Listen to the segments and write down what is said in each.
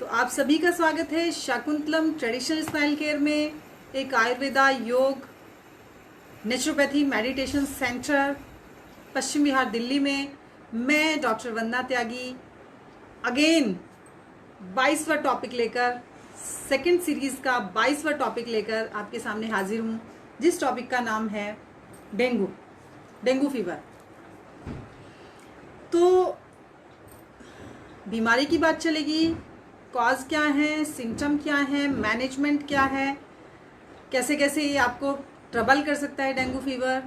तो आप सभी का स्वागत है शाकुंतलम ट्रेडिशनल स्माइल केयर में, एक आयुर्वेदा, योग, नेचुरोपैथी मेडिटेशन सेंटर पश्चिम बिहार दिल्ली में। मैं डॉक्टर वंदना त्यागी अगेन 22वां टॉपिक लेकर, सेकंड सीरीज का 22वां टॉपिक लेकर आपके सामने हाजिर हूँ, जिस टॉपिक का नाम है डेंगू फीवर। तो बीमारी की बात चलेगी, कॉज क्या है, सिम्टम क्या है, मैनेजमेंट क्या है, कैसे कैसे ये आपको ट्रबल कर सकता है डेंगू फीवर,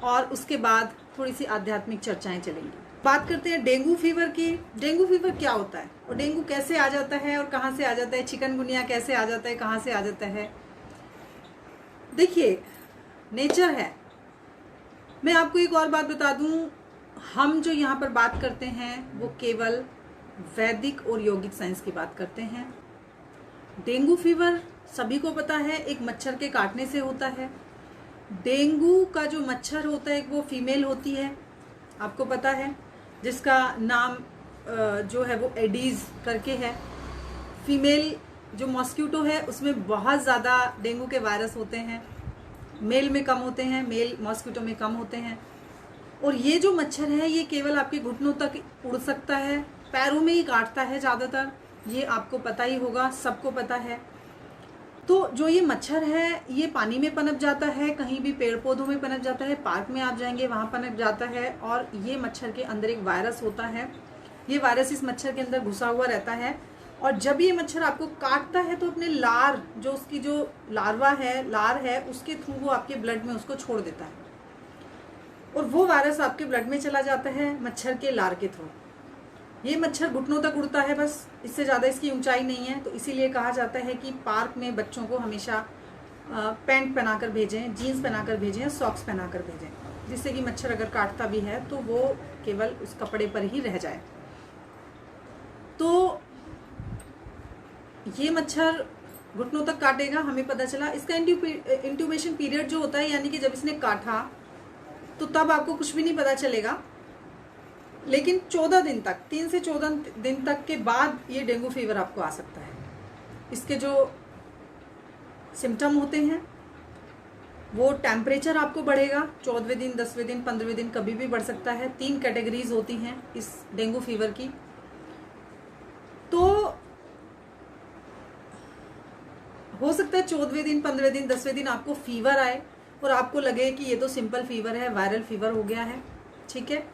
और उसके बाद थोड़ी सी आध्यात्मिक चर्चाएं चलेंगी। बात करते हैं डेंगू फीवर की। डेंगू फीवर क्या होता है और डेंगू कैसे आ जाता है और कहाँ से आ जाता है, चिकनगुनिया कैसे आ जाता है, कहाँ से आ जाता है। देखिए, नेचर है। मैं आपको एक और बात बता दूं, हम जो यहाँ पर बात करते हैं वो केवल वैदिक और योगिक साइंस की बात करते हैं। डेंगू फीवर सभी को पता है, एक मच्छर के काटने से होता है। डेंगू का जो मच्छर होता है वो फीमेल होती है, आपको पता है, जिसका नाम जो है वो एडीज करके है। फीमेल जो मॉस्क्यूटो है उसमें बहुत ज़्यादा डेंगू के वायरस होते हैं, मेल में कम होते हैं, मेल मॉस्क्यूटो में कम होते हैं। और ये जो मच्छर है ये केवल आपके घुटनों तक उड़ सकता है, पैरों में ही काटता है ज़्यादातर, ये आपको पता ही होगा, सबको पता है। तो जो ये मच्छर है ये पानी में पनप जाता है, कहीं भी पेड़ पौधों में पनप जाता है, पार्क में आप जाएंगे वहाँ पनप जाता है। और ये मच्छर के अंदर एक वायरस होता है, ये वायरस इस मच्छर के अंदर घुसा हुआ रहता है। और जब ये मच्छर आपको काटता है तो अपने लार, जो उसकी जो लार है उसके थ्रू वो आपके ब्लड में उसको छोड़ देता है, और वो वायरस आपके ब्लड में चला जाता है मच्छर के लार के थ्रू। ये मच्छर घुटनों तक उड़ता है, बस, इससे ज़्यादा इसकी ऊंचाई नहीं है। तो इसीलिए कहा जाता है कि पार्क में बच्चों को हमेशा पैंट पहनाकर भेजें, जीन्स पहनाकर भेजें, सॉक्स पहनाकर भेजें, जिससे कि मच्छर अगर काटता भी है तो वो केवल उस कपड़े पर ही रह जाए। तो ये मच्छर घुटनों तक काटेगा, हमें पता चला। इसका इंट्यूबेशन पीरियड जो होता है, यानी कि जब इसने काटा तो तब आपको कुछ भी नहीं पता चलेगा, लेकिन 14 दिन तक, 3 से 14 दिन तक के बाद ये डेंगू फीवर आपको आ सकता है। इसके जो सिम्टम होते हैं वो, टेम्परेचर आपको बढ़ेगा 14वें दिन, 10वें दिन, 15वें दिन, कभी भी बढ़ सकता है। 3 कैटेगरीज होती हैं इस डेंगू फीवर की। तो हो सकता है 14वें दिन, 15वें दिन, 10वें दिन आपको फीवर आए और आपको लगे कि ये तो सिंपल फीवर है, वायरल फीवर हो गया है, ठीक है।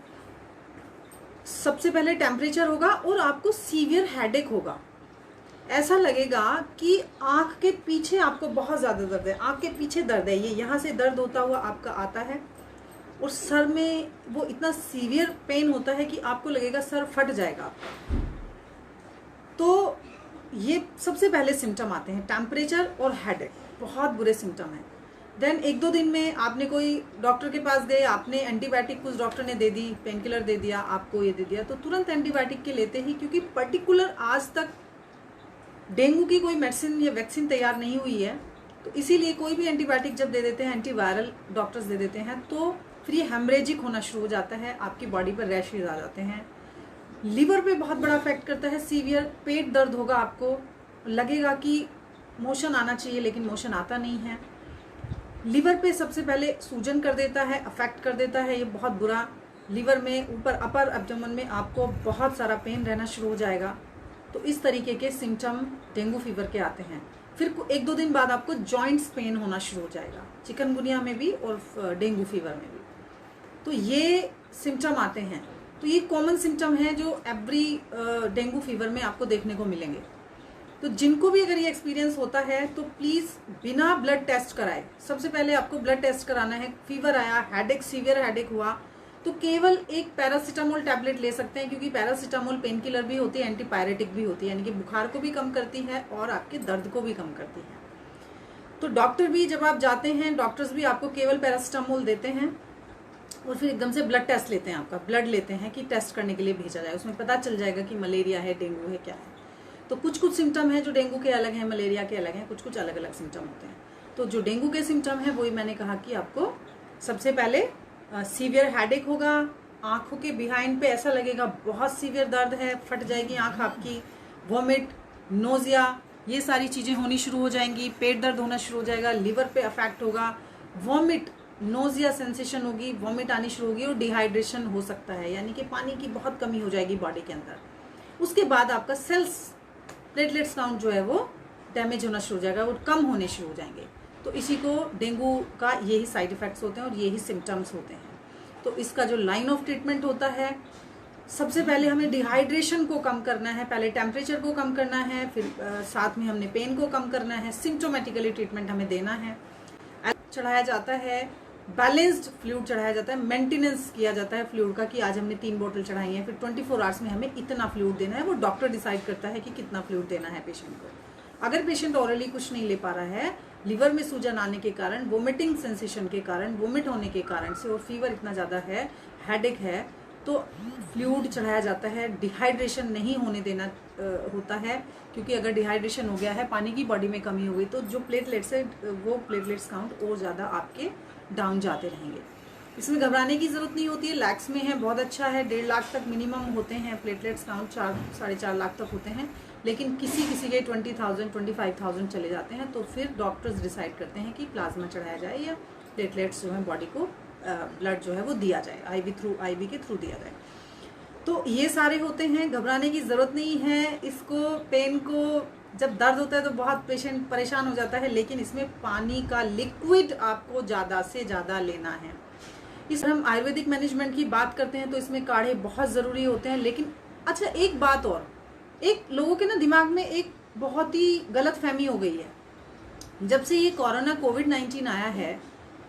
सबसे पहले टेम्परेचर होगा और आपको सीवियर हेडेक होगा। ऐसा लगेगा कि आंख के पीछे आपको बहुत ज़्यादा दर्द है, आंख के पीछे दर्द है, ये यहाँ से दर्द होता हुआ आपका आता है, और सर में वो इतना सीवियर पेन होता है कि आपको लगेगा सर फट जाएगा। तो ये सबसे पहले सिम्टम आते हैं, टेम्परेचर और हेडेक, बहुत बुरे सिम्टम हैं। देन 1-2 दिन में आपने कोई डॉक्टर के पास गए, आपने एंटीबायोटिक कुछ डॉक्टर ने दे दी, पेन किलर दे दिया, आपको ये दे दिया, तो तुरंत एंटीबायोटिक के लेते ही, क्योंकि पर्टिकुलर आज तक डेंगू की कोई मेडिसिन या वैक्सीन तैयार नहीं हुई है। तो इसीलिए कोई भी एंटीबायोटिक जब दे देते हैं, एंटीवायरल डॉक्टर्स दे देते हैं, तो फिर ये हेमरेजिक होना शुरू हो जाता है, आपकी बॉडी पर रैशेज आ जाते हैं, लीवर पे बहुत बड़ा इफेक्ट करता है, सीवियर पेट दर्द होगा, आपको लगेगा कि मोशन आना चाहिए लेकिन मोशन आता नहीं है। लीवर पे सबसे पहले सूजन कर देता है, अफेक्ट कर देता है, ये बहुत बुरा। लीवर में ऊपर अपर एब्डोमेन में आपको बहुत सारा पेन रहना शुरू हो जाएगा। तो इस तरीके के सिम्टम डेंगू फीवर के आते हैं। फिर 1-2 दिन बाद आपको जॉइंट्स पेन होना शुरू हो जाएगा, चिकनगुनिया में भी और डेंगू फीवर में भी। तो ये सिम्टम आते हैं। तो ये कॉमन सिम्टम है जो एवरी डेंगू फीवर में आपको देखने को मिलेंगे। तो जिनको भी अगर ये एक्सपीरियंस होता है तो प्लीज़ बिना ब्लड टेस्ट कराए, सबसे पहले आपको ब्लड टेस्ट कराना है। फीवर आया, हेडेक, सीवियर हेडेक हुआ, तो केवल एक पैरासीटामोल टैबलेट ले सकते हैं, क्योंकि पैरासीटामोल पेन किलर भी होती है, एंटीपायरेटिक भी होती है, यानी कि बुखार को भी कम करती है और आपके दर्द को भी कम करती है। तो डॉक्टर भी जब आप जाते हैं, डॉक्टर्स भी आपको केवल पैरासीटामोल देते हैं और फिर एकदम से ब्लड टेस्ट लेते हैं, आपका ब्लड लेते हैं कि टेस्ट करने के लिए भेजा जाए, उसमें पता चल जाएगा कि मलेरिया है, डेंगू है, क्या है। तो कुछ सिम्टम है जो डेंगू के अलग हैं, मलेरिया के अलग हैं, कुछ अलग अलग सिम्टम होते हैं। तो जो डेंगू के सिम्टम है वही मैंने कहा कि आपको सबसे पहले सीवियर हेडेक होगा, आंखों के बिहाइंड पे ऐसा लगेगा बहुत सीवियर दर्द है, फट जाएगी आंख आपकी, वॉमिट, नोजिया, ये सारी चीज़ें होनी शुरू हो जाएंगी, पेट दर्द होना शुरू हो जाएगा, लिवर पे अफेक्ट होगा, वॉमिट, नोजिया सेंसेशन होगी, वॉमिट आनी शुरू होगी और डिहाइड्रेशन हो सकता है, यानी कि पानी की बहुत कमी हो जाएगी बॉडी के अंदर। उसके बाद आपका सेल्स प्लेटलेट्स काउंट जो है वो डैमेज होना शुरू हो जाएगा, वो कम होने शुरू हो जाएंगे। तो इसी को डेंगू का यही साइड इफेक्ट्स होते हैं और यही सिम्टम्स होते हैं। तो इसका जो लाइन ऑफ ट्रीटमेंट होता है, सबसे पहले हमें डिहाइड्रेशन को कम करना है, पहले टेम्परेचर को कम करना है, फिर साथ में हमने पेन को कम करना है, सिम्टोमेटिकली ट्रीटमेंट हमें देना है। चढ़ाया जाता है, बैलेंस्ड फ्लूइड चढ़ाया जाता है, मेंटेनेंस किया जाता है फ्लूइड का कि आज हमने 3 बोतल चढ़ाई है, फिर 24 आवर्स में हमें इतना फ्लूइड देना है। वो डॉक्टर डिसाइड करता है कि कितना फ्लूइड देना है पेशेंट को। अगर पेशेंट ऑरली कुछ नहीं ले पा रहा है, लिवर में सूजन आने के कारण, वोमिटिंग सेंसेशन के कारण, वोमिट होने के कारण से और फीवर इतना ज़्यादा है, हेडेक है, तो फ्लूइड चढ़ाया जाता है। डिहाइड्रेशन नहीं होने देना होता है, क्योंकि अगर डिहाइड्रेशन हो गया है, पानी की बॉडी में कमी हो गई, तो जो प्लेटलेट्स है वो प्लेटलेट्स काउंट और ज़्यादा आपके डाउन जाते रहेंगे। इसमें घबराने की ज़रूरत नहीं होती है, लैक्स में है, बहुत अच्छा है। 1.5 लाख तक मिनिमम होते हैं प्लेटलेट्स काउंट, 4-4.5 लाख तक होते हैं, लेकिन किसी किसी के 20,000 25,000 चले जाते हैं। तो फिर डॉक्टर्स डिसाइड करते हैं कि प्लाज्मा चढ़ाया जाए या प्लेटलेट्स जो है बॉडी को ब्लड जो है वो दिया जाए, आईवी के थ्रू दिया जाए। तो ये सारे होते हैं, घबराने की ज़रूरत नहीं है। इसको पेन को जब दर्द होता है तो बहुत पेशेंट परेशान हो जाता है, लेकिन इसमें पानी का लिक्विड आपको ज़्यादा से ज़्यादा लेना है। इस हम आयुर्वेदिक मैनेजमेंट की बात करते हैं तो इसमें काढ़े बहुत ज़रूरी होते हैं। लेकिन अच्छा, एक बात और, एक लोगों के ना दिमाग में एक बहुत ही गलत फहमी हो गई है। जब से ये कोरोना कोविड-19 आया है,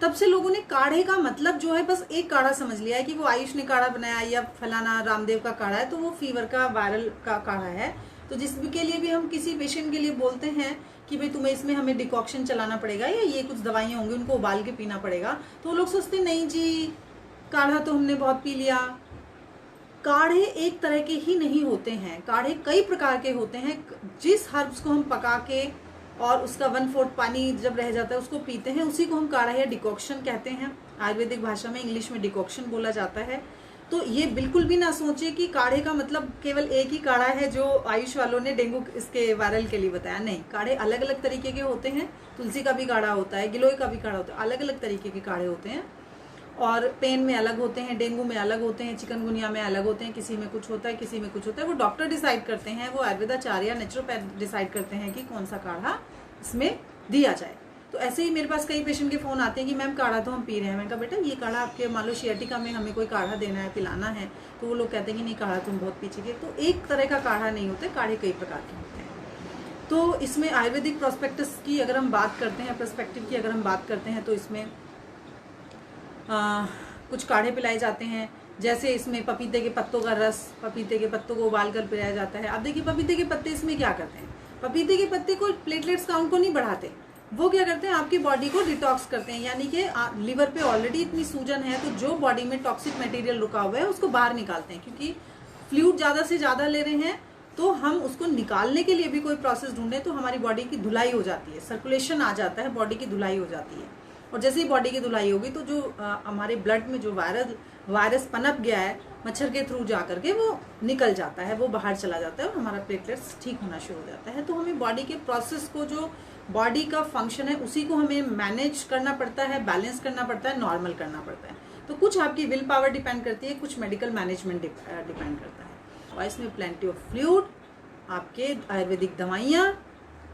तब से लोगों ने काढ़े का मतलब जो है बस एक काढ़ा समझ लिया है कि वो आयुष ने काढ़ा बनाया या फलाना रामदेव का काढ़ा है, तो वो फीवर का वायरल का काढ़ा है। तो जिसके लिए भी हम किसी पेशेंट के लिए बोलते हैं कि भाई तुम्हें इसमें हमें डिकॉक्शन चलाना पड़ेगा या ये कुछ दवाइयाँ होंगी उनको उबाल के पीना पड़ेगा, तो वो लोग सोचते नहीं जी काढ़ा तो हमने बहुत पी लिया। काढ़े एक तरह के ही नहीं होते हैं, काढ़े कई प्रकार के होते हैं। जिस हर्ब्स को हम पका के और उसका 1/4 पानी जब रह जाता है उसको पीते हैं, उसी को हम काढ़ा या डिकॉक्शन कहते हैं। आयुर्वेदिक भाषा में, इंग्लिश में डिकॉक्शन बोला जाता है। तो ये बिल्कुल भी ना सोचे कि काढ़े का मतलब केवल एक ही काढ़ा है जो आयुष वालों ने डेंगू इसके वायरल के लिए बताया। नहीं, काढ़े अलग अलग तरीके के होते हैं। तुलसी का भी काढ़ा होता है, गिलोय का भी काढ़ा होता है, अलग अलग तरीके के काढ़े होते हैं। और पेन में अलग होते हैं, डेंगू में अलग होते हैं, चिकनगुनिया में अलग होते हैं। किसी में कुछ होता है, किसी में कुछ होता है। वो डॉक्टर डिसाइड करते हैं, वो आयुर्वेदाचार्य या नेचुरोपैथ डिसाइड करते हैं कि कौन सा काढ़ा इसमें दिया जाए। तो ऐसे ही मेरे पास कई पेशेंट के फ़ोन आते हैं कि मैम काढ़ा तो हम पी रहे हैं। मैंने कहा बेटा ये काढ़ा आपके मान लो सियाटिका में हमें कोई काढ़ा देना है, पिलाना है, तो वो लोग कहते हैं कि नहीं काढ़ा तुम बहुत पी चुके। तो एक तरह का काढ़ा नहीं होते, काढ़े कई प्रकार के होते हैं। तो इसमें आयुर्वेदिक प्रोस्पेक्टिस की अगर हम बात करते हैं, पर्सपेक्टिव की अगर हम बात करते हैं, तो इसमें कुछ काढ़े पिलाए जाते हैं। जैसे इसमें पपीते के पत्तों का रस, पपीते के पत्तों को उबाल कर पिलाया जाता है। अब देखिए पपीते के पत्ते इसमें क्या करते हैं, पपीते के पत्ते को प्लेटलेट्स काउंट को नहीं बढ़ाते, वो क्या करते हैं आपकी बॉडी को डिटॉक्स करते हैं। यानी कि लिवर पे ऑलरेडी इतनी सूजन है, तो जो बॉडी में टॉक्सिक मटेरियल रुका हुआ है उसको बाहर निकालते हैं। क्योंकि फ्लूइड ज़्यादा से ज़्यादा ले रहे हैं, तो हम उसको निकालने के लिए भी कोई प्रोसेस ढूंढें तो हमारी बॉडी की धुलाई हो जाती है, सर्कुलेशन आ जाता है, बॉडी की धुलाई हो जाती है। और जैसे ही बॉडी की धुलाई होगी तो जो हमारे ब्लड में जो वायरस पनप गया है मच्छर के थ्रू जा करके वो निकल जाता है, वो बाहर चला जाता है और हमारा प्लेटलेट्स ठीक होना शुरू हो जाता है। तो हमें बॉडी के प्रोसेस को, जो बॉडी का फंक्शन है उसी को हमें मैनेज करना पड़ता है, बैलेंस करना पड़ता है, नॉर्मल करना पड़ता है। तो कुछ आपकी विल पावर डिपेंड करती है, कुछ मेडिकल मैनेजमेंट डिपेंड करता है। और इसमें प्लेंटी ऑफ फ्लूइड, आपके आयुर्वेदिक दवाइयाँ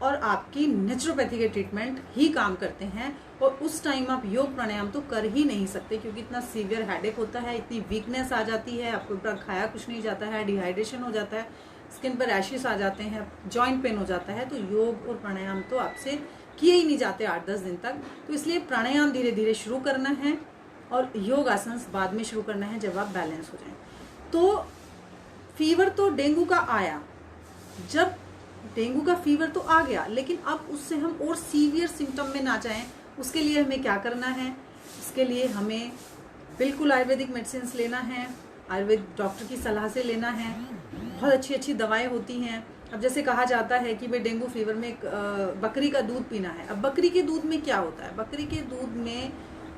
और आपकी नेचुरोपैथी के ट्रीटमेंट ही काम करते हैं। और उस टाइम आप योग प्राणायाम तो कर ही नहीं सकते, क्योंकि इतना सीवियर हेडेक होता है, इतनी वीकनेस आ जाती है, आपको ऊपर खाया कुछ नहीं जाता है, डिहाइड्रेशन हो जाता है, स्किन पर रैशेस आ जाते हैं, जॉइंट पेन हो जाता है। तो योग और प्राणायाम तो आपसे किए ही नहीं जाते 8-10 दिन तक। तो इसलिए प्राणायाम धीरे धीरे शुरू करना है और योग आसन बाद में शुरू करना है जब आप बैलेंस हो जाएं। तो फीवर तो डेंगू का आया, जब डेंगू का फीवर तो आ गया, लेकिन अब उससे हम और सीवियर सिम्टम में ना जाएं, उसके लिए हमें क्या करना है, इसके लिए हमें बिल्कुल आयुर्वेदिक मेडिसिन लेना है, आयुर्वेद डॉक्टर की सलाह से लेना है। बहुत अच्छी अच्छी दवाएं होती हैं। अब जैसे कहा जाता है कि भाई डेंगू फीवर में बकरी का दूध पीना है। अब बकरी के दूध में क्या होता है, बकरी के दूध में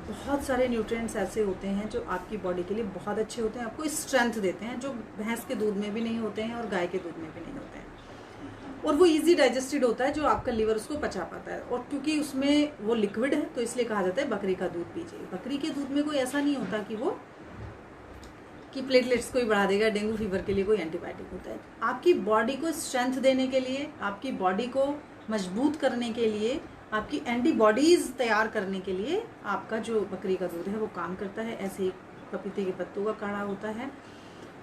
बहुत सारे न्यूट्रिएंट्स ऐसे होते हैं जो आपकी बॉडी के लिए बहुत अच्छे होते हैं, आपको स्ट्रेंथ देते हैं, जो भैंस के दूध में भी नहीं होते हैं और गाय के दूध में भी नहीं होते हैं। और वो इजी डाइजेस्टेड होता है, जो आपका लीवर उसको पचा पाता है। और क्योंकि उसमें वो लिक्विड है तो इसलिए कहा जाता है बकरी का दूध पीजिए। बकरी के दूध में कोई ऐसा नहीं होता कि प्लेटलेट्स को ही बढ़ा देगा, डेंगू फीवर के लिए कोई एंटीबायोटिक होता है। आपकी बॉडी को स्ट्रेंथ देने के लिए, आपकी बॉडी को मजबूत करने के लिए, आपकी एंटीबॉडीज तैयार करने के लिए आपका जो बकरी का दूध है वो काम करता है। ऐसे ही पपीते के पत्तों का काढ़ा होता है,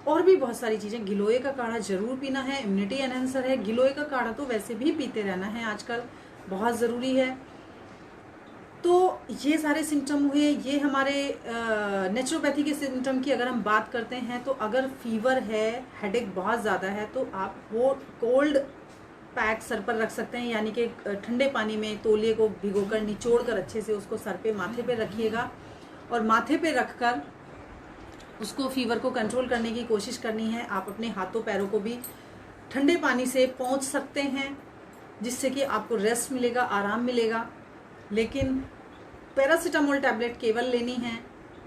और भी बहुत सारी चीज़ें। गिलोय का काढ़ा जरूर पीना है, इम्यूनिटी एनहेंसर है। गिलोय का काढ़ा तो वैसे भी पीते रहना है आजकल, बहुत ज़रूरी है। तो ये सारे सिम्टम हुए, ये हमारे नेचुरोपैथी के सिम्टम की अगर हम बात करते हैं तो अगर फीवर है, हेडेक बहुत ज़्यादा है, तो आप वो कोल्ड पैक सर पर रख सकते हैं, यानी कि ठंडे पानी में तौलिए को भिगोकर निचोड़ कर अच्छे से उसको सर पे माथे पे रखिएगा, और माथे पे रखकर उसको फीवर को कंट्रोल करने की कोशिश करनी है। आप अपने हाथों पैरों को भी ठंडे पानी से पोंछ सकते हैं, जिससे कि आपको रेस्ट मिलेगा, आराम मिलेगा। लेकिन पैरासीटामोल टैबलेट केवल लेनी है,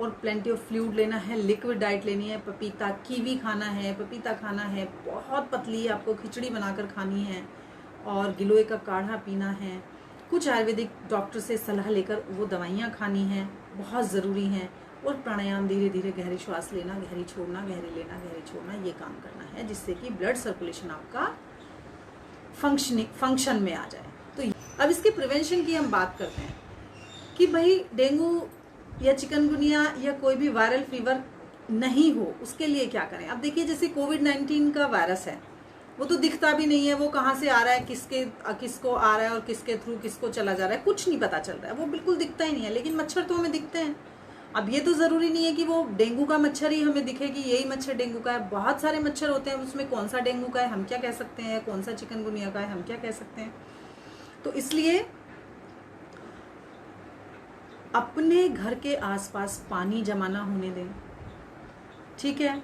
और प्लेंटी ऑफ फ्लूइड लेना है, लिक्विड डाइट लेनी है। पपीता, कीवी खाना है, पपीता खाना है, बहुत पतली आपको खिचड़ी बनाकर खानी है, और गिलोय का काढ़ा पीना है। कुछ आयुर्वेदिक डॉक्टर से सलाह लेकर वो दवाइयाँ खानी हैं, बहुत ज़रूरी हैं। और प्राणायाम, धीरे धीरे गहरी श्वास लेना, गहरी छोड़ना, गहरी लेना, गहरी छोड़ना, ये काम करना है, जिससे कि ब्लड सर्कुलेशन आपका फंक्शन में आ जाए। तो अब इसके प्रिवेंशन की हम बात करते हैं कि भाई डेंगू या चिकनगुनिया या कोई भी वायरल फीवर नहीं हो, उसके लिए क्या करें। अब देखिए, जैसे कोविड-19 का वायरस है, वो तो दिखता भी नहीं है, वो कहाँ से आ रहा है, किसको आ रहा है और किसके थ्रू किसको चला जा रहा है, कुछ नहीं पता चल रहा है, वो बिल्कुल दिखता ही नहीं है। लेकिन मच्छर तो हमें दिखते हैं। अब ये तो ज़रूरी नहीं है कि वो डेंगू का मच्छर ही हमें दिखे कि यही मच्छर डेंगू का है। बहुत सारे मच्छर होते हैं, उसमें कौन सा डेंगू का है हम क्या कह सकते हैं, कौन सा चिकनगुनिया का है हम क्या कह सकते हैं। तो इसलिए अपने घर के आसपास पानी जमा ना होने दें, ठीक है।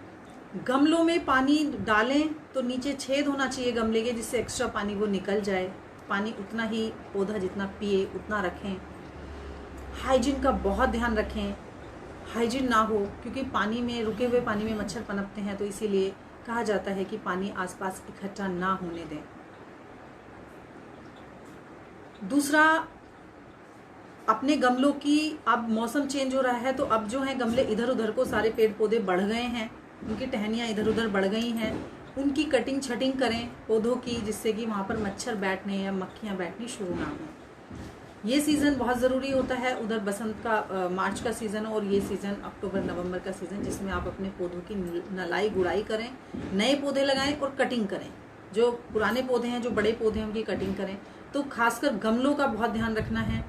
गमलों में पानी डालें तो नीचे छेद होना चाहिए गमले के, जिससे एक्स्ट्रा पानी वो निकल जाए। पानी उतना ही पौधा जितना पिए उतना रखें। हाइजीन का बहुत ध्यान रखें, हाइजीन ना हो, क्योंकि पानी में, रुके हुए पानी में मच्छर पनपते हैं, तो इसीलिए कहा जाता है कि पानी आसपास इकट्ठा ना होने दें। दूसरा, अपने गमलों की, अब मौसम चेंज हो रहा है तो अब जो है गमले इधर उधर को सारे पेड़ पौधे बढ़ गए हैं, उनकी टहनियाँ इधर उधर बढ़ गई हैं, उनकी कटिंग छटिंग करें पौधों की, जिससे कि वहाँ पर मच्छर बैठने या मक्खियाँ बैठनी शुरू ना हो। ये सीज़न बहुत ज़रूरी होता है। उधर बसंत का, मार्च का सीज़न, और ये सीज़न अक्टूबर नवंबर का सीज़न, जिसमें आप अपने पौधों की नलाई गुड़ाई करें, नए पौधे लगाएं और कटिंग करें। जो पुराने पौधे हैं, जो बड़े पौधे हैं, उनकी कटिंग करें। तो खासकर गमलों का बहुत ध्यान रखना है।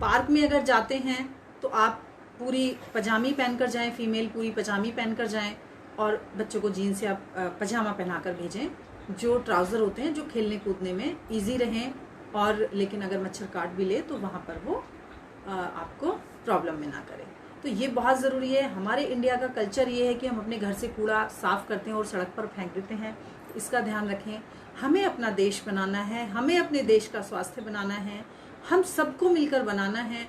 पार्क में अगर जाते हैं तो आप पूरी पजामी पहनकर जाएं, फीमेल पूरी पजामी पहनकर जाएं, और बच्चों को जीन्स या पजामा पहनाकर भेजें। जो ट्राउज़र होते हैं, जो खेलने कूदने में ईजी रहें, और लेकिन अगर मच्छर काट भी ले तो वहाँ पर वो आपको प्रॉब्लम में ना करे। तो ये बहुत ज़रूरी है। हमारे इंडिया का कल्चर ये है कि हम अपने घर से कूड़ा साफ़ करते हैं और सड़क पर फेंक देते हैं। इसका ध्यान रखें। हमें अपना देश बनाना है, हमें अपने देश का स्वास्थ्य बनाना है, हम सबको मिलकर बनाना है।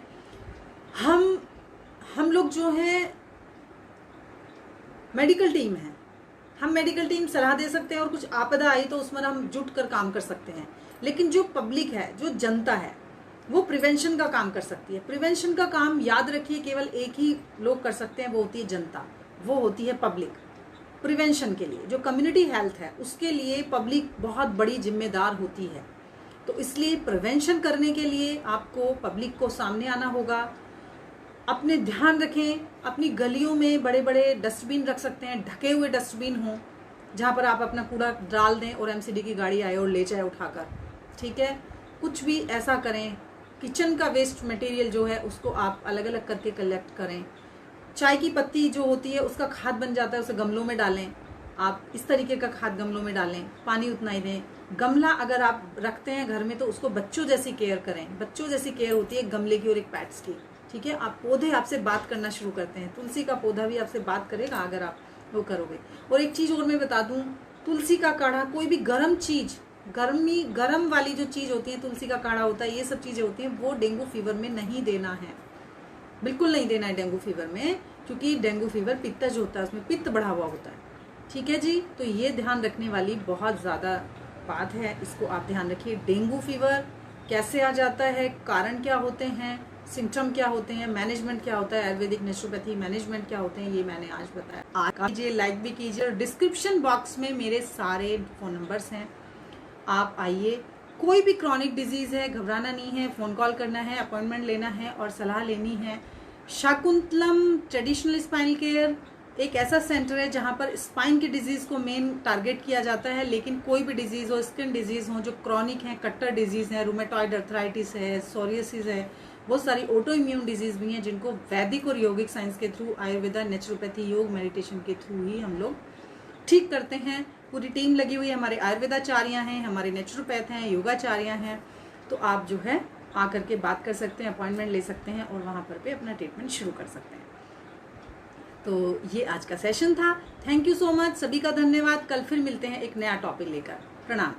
हम लोग जो हैं मेडिकल टीम है, हम मेडिकल टीम सलाह दे सकते हैं, और कुछ आपदा आई तो उसमें हम जुट कर काम कर सकते हैं। लेकिन जो पब्लिक है, जो जनता है, वो प्रिवेंशन का काम कर सकती है। प्रिवेंशन का काम याद रखिए केवल एक ही लोग कर सकते हैं, वो होती है जनता, वो होती है पब्लिक। प्रिवेंशन के लिए, जो कम्युनिटी हेल्थ है, उसके लिए पब्लिक बहुत बड़ी जिम्मेदार होती है। तो इसलिए प्रिवेंशन करने के लिए आपको पब्लिक को सामने आना होगा। अपने ध्यान रखें, अपनी गलियों में बड़े बड़े डस्टबिन रख सकते हैं, ढके हुए डस्टबिन हों, जहाँ पर आप अपना कूड़ा डाल दें और एमसीडी की गाड़ी आए और ले जाए उठाकर, ठीक है। कुछ भी ऐसा करें। किचन का वेस्ट मटेरियल जो है उसको आप अलग अलग करके कलेक्ट करें। चाय की पत्ती जो होती है उसका खाद बन जाता है, उसे गमलों में डालें। आप इस तरीके का खाद गमलों में डालें, पानी उतना ही दें। गमला अगर आप रखते हैं घर में तो उसको बच्चों जैसी केयर करें। बच्चों जैसी केयर होती है गमले की और एक पैट्स की, ठीक है। आप पौधे आपसे बात करना शुरू करते हैं। तुलसी का पौधा भी आपसे बात करेगा अगर आप वो करोगे। और एक चीज़ और मैं बता दूं, तुलसी का काढ़ा, कोई भी गर्म चीज़, गर्म वाली जो चीज़ होती है, तुलसी का काढ़ा होता है, ये सब चीज़ें होती हैं, वो डेंगू फीवर में नहीं देना है, बिल्कुल नहीं देना है डेंगू फीवर में, क्योंकि डेंगू फीवर पित्तज होता है, उसमें पित्त बढ़ा हुआ होता है, ठीक है जी। तो ये ध्यान रखने वाली बहुत ज़्यादा बात है, इसको आप ध्यान रखिए। डेंगू फीवर कैसे आ जाता है, कारण क्या होते हैं, सिम्टम क्या होते हैं, मैनेजमेंट क्या होता है, आयुर्वेदिक नेचुरोपैथी मैनेजमेंट क्या होते हैं, ये मैंने आज बताया। आज कीजिए, लाइक भी कीजिए। डिस्क्रिप्शन बॉक्स में मेरे सारे फ़ोन नंबर्स हैं, आप आइए। कोई भी क्रॉनिक डिजीज़ है, घबराना नहीं है, फ़ोन कॉल करना है, अपॉइंटमेंट लेना है और सलाह लेनी है। शाकुंतलम ट्रेडिशनल स्पाइनल केयर एक ऐसा सेंटर है जहां पर स्पाइन की डिजीज़ को मेन टारगेट किया जाता है, लेकिन कोई भी डिजीज़ हो, स्किन डिजीज़ हो जो क्रॉनिक है, कट्टर डिजीज़ है, रूमेटॉइड अर्थराइटिस है, सोरियासिस है, बहुत सारी ऑटो इम्यून डिजीज़ भी हैं जिनको वैदिक और योगिक साइंस के थ्रू, आयुर्वेदा, नेचुरोपैथी, योग, मेडिटेशन के थ्रू ही हम लोग ठीक करते हैं। पूरी टीम लगी हुई है, हमारे आयुर्वेदाचार्य हैं, हमारे नेचुरोपैथ हैं, योगाचार्य हैं। तो आप जो है आकर के बात कर सकते हैं, अपॉइंटमेंट ले सकते हैं और वहाँ पर पे अपना ट्रीटमेंट शुरू कर सकते हैं। तो ये आज का सेशन था। थैंक यू सो मच, सभी का धन्यवाद। कल फिर मिलते हैं एक नया टॉपिक लेकर। प्रणाम।